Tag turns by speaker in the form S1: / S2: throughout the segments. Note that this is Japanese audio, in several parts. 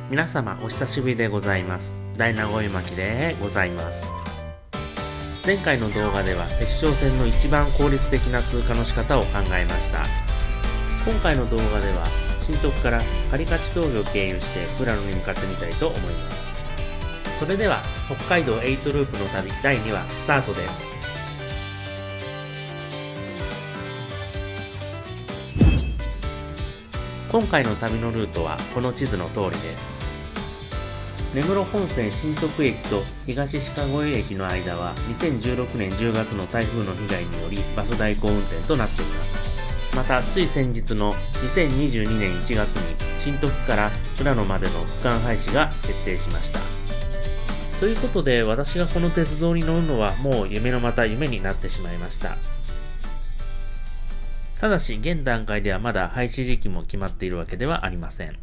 S1: 皆様お久しぶりでございます。大名古屋巻でございます。前回の動画では赤小線の一番効率的な通過の仕方を考えました。今回の動画では新徳から狩勝峠を経由して富良野に向かってみたいと思います。それでは北海道8ループの旅第2話スタートです。今回の旅のルートはこの地図の通りです。根室本線新徳駅と東鹿越駅の間は2016年10月の台風の被害によりバス代行運転となっています。またつい先日の2022年1月に新徳から富良野までの区間廃止が決定しました。ということで私がこの鉄道に乗るのはもう夢のまた夢になってしまいました。ただし現段階ではまだ廃止時期も決まっているわけではありません。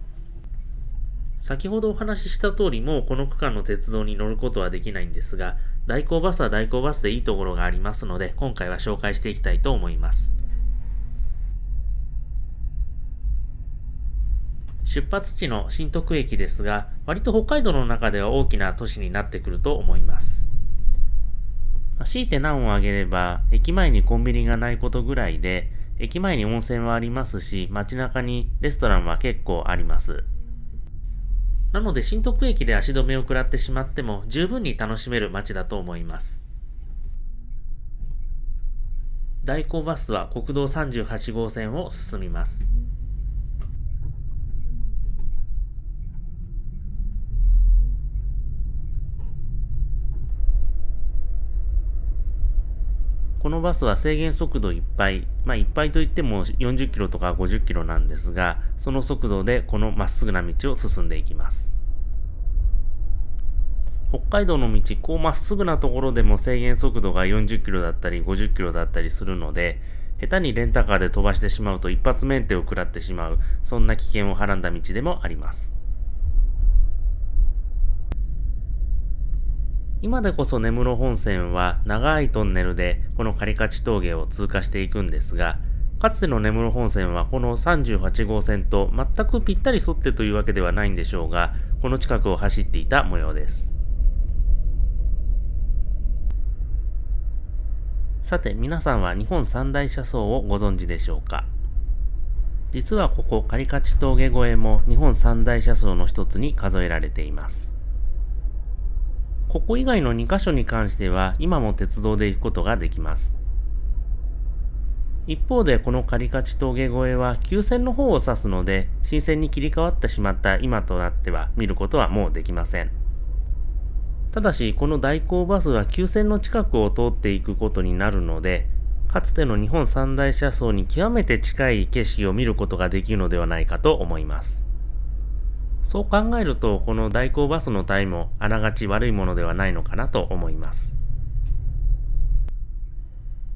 S1: 先ほどお話しした通りもうこの区間の鉄道に乗ることはできないんですが、代行バスは代行バスでいいところがありますので今回は紹介していきたいと思います。出発地の新徳駅ですが、割と北海道の中では大きな都市になってくると思います。強いて難を挙げれば駅前にコンビニがないことぐらいで、駅前に温泉はありますし、街中にレストランは結構あります。なので新徳駅で足止めを食らってしまっても十分に楽しめる街だと思います。代行バスは国道38号線を進みます。このバスは制限速度いっぱい、いっぱいといっても40キロとか50キロなんですが、その速度でこのまっすぐな道を進んでいきます。北海道の道、こうまっすぐなところでも制限速度が40キロだったり50キロだったりするので、下手にレンタカーで飛ばしてしまうと一発免停を食らってしまう、そんな危険をはらんだ道でもあります。今でこそ根室本線は長いトンネルでこの狩勝峠を通過していくんですが、かつての根室本線はこの38号線と全くぴったり沿ってというわけではないんでしょうが、この近くを走っていた模様です。さて皆さんは日本三大車窓をご存知でしょうか。実はここ狩勝峠越えも日本三大車窓の一つに数えられています。ここ以外の2カ所に関しては今も鉄道で行くことができます。一方でこの狩勝峠越えは旧線の方を指すので、新線に切り替わってしまった今となっては見ることはもうできません。ただしこの代行バスは旧線の近くを通っていくことになるので、かつての日本三大車窓に極めて近い景色を見ることができるのではないかと思います。そう考えるとこの代行バスのタイもあながち悪いものではないのかなと思います。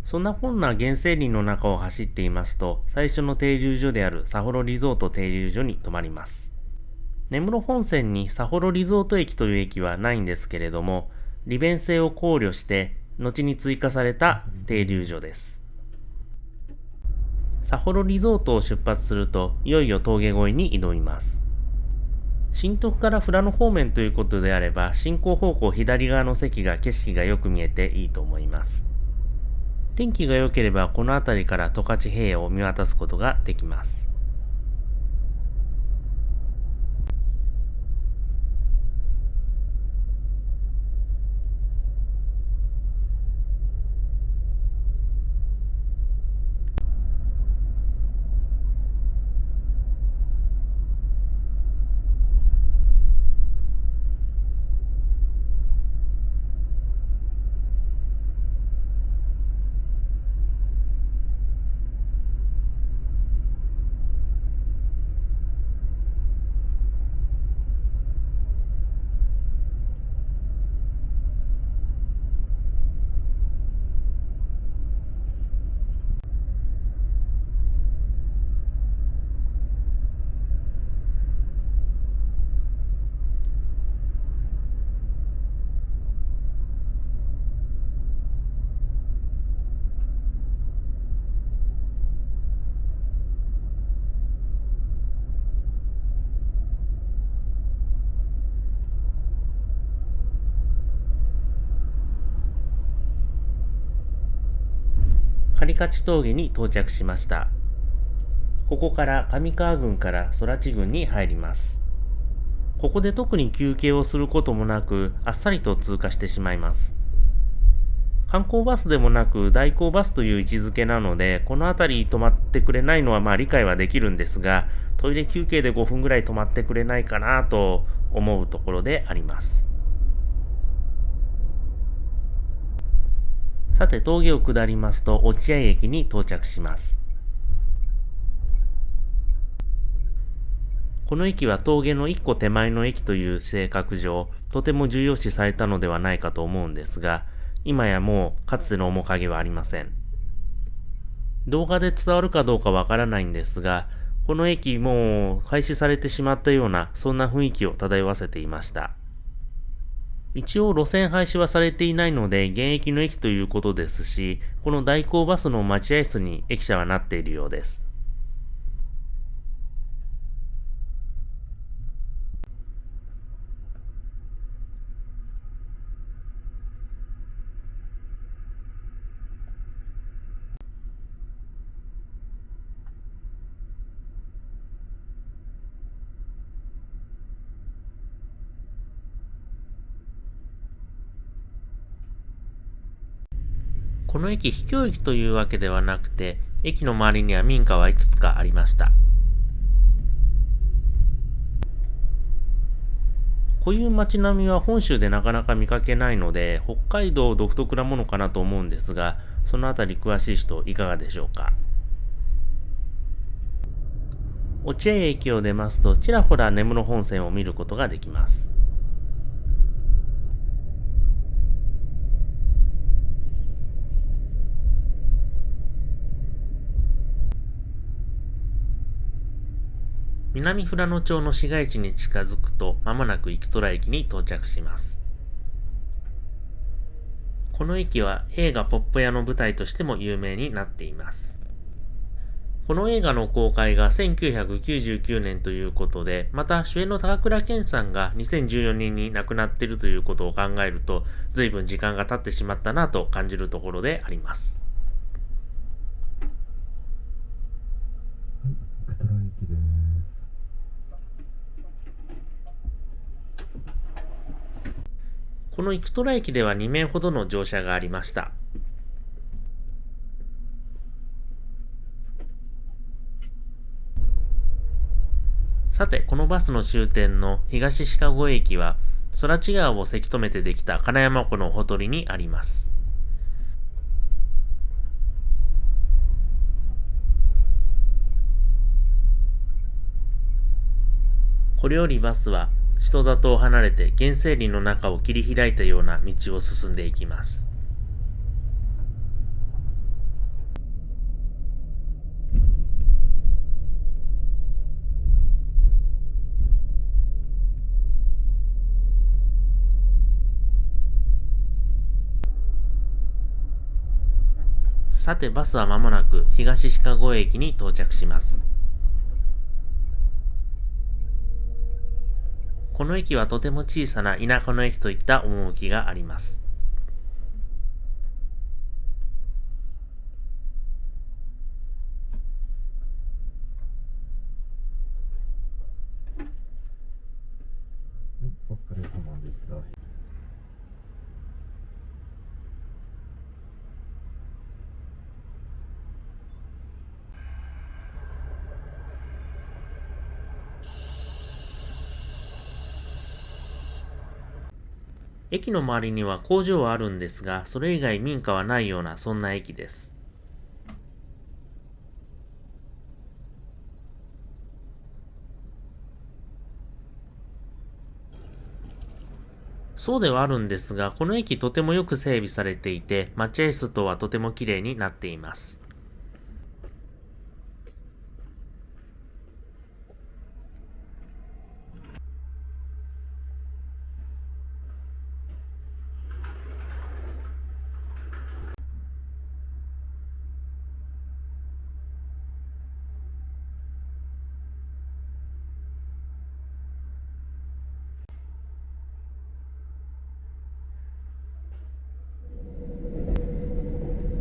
S1: そんなこんな原生林の中を走っていますと、最初の停留所である札幌リゾート停留所に停まります。根室本線に札幌リゾート駅という駅はないんですけれども、利便性を考慮して後に追加された停留所です。札幌リゾートを出発するといよいよ峠越えに挑みます。新徳から富良野方面ということであれば、進行方向左側の席が景色がよく見えていいと思います。天気が良ければこの辺りから十勝平野を見渡すことができます。カ勝峠に到着しました。ここから上川郡から空知郡に入ります。ここで特に休憩をすることもなく、あっさりと通過してしまいます。観光バスでもなく代行バスという位置づけなので、この辺り止まってくれないのは理解はできるんですが、トイレ休憩で5分ぐらい止まってくれないかなと思うところであります。さて、峠を下りますと落合駅に到着します。この駅は峠の一個手前の駅という性格上、とても重要視されたのではないかと思うんですが、今やもうかつての面影はありません。動画で伝わるかどうかわからないんですが、この駅もう廃止されてしまったような、そんな雰囲気を漂わせていました。一応路線廃止はされていないので現役の駅ということですし、この代行バスの待合室に駅舎はなっているようです。この駅、秘境駅というわけではなくて、駅の周りには民家はいくつかありました。こういう街並みは本州でなかなか見かけないので、北海道独特なものかなと思うんですが、そのあたり詳しい人いかがでしょうか。落合駅を出ますと、ちらほら根室本線を見ることができます。南富良野町の市街地に近づくと、まもなく生虎駅に到着します。この駅は映画ポップ屋の舞台としても有名になっています。この映画の公開が1999年ということで、また主演の高倉健さんが2014年に亡くなっているということを考えると、随分時間が経ってしまったなと感じるところであります。この生虎駅では2名ほどの乗車がありました。さて、このバスの終点の東鹿越駅は、空知川をせき止めてできた金山湖のほとりにあります。これよりバスは人里を離れて原生林の中を切り開いたような道を進んでいきます。さて、バスは間もなく東鹿越駅に到着します。この駅はとても小さな田舎の駅といった趣があります。
S2: お疲れ様でした。
S1: 駅の周りには工場はあるんですが、それ以外民家はないようなそんな駅です。そうではあるんですが、この駅とてもよく整備されていて、待合室等はとても綺麗になっています。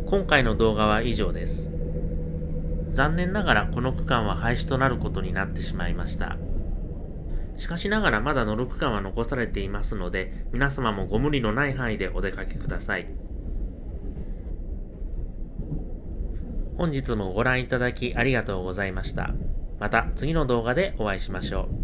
S1: 今回の動画は以上です。残念ながらこの区間は廃止となることになってしまいました。しかしながらまだ乗る区間は残されていますので、皆様もご無理のない範囲でお出かけください。本日もご覧いただきありがとうございました。また次の動画でお会いしましょう。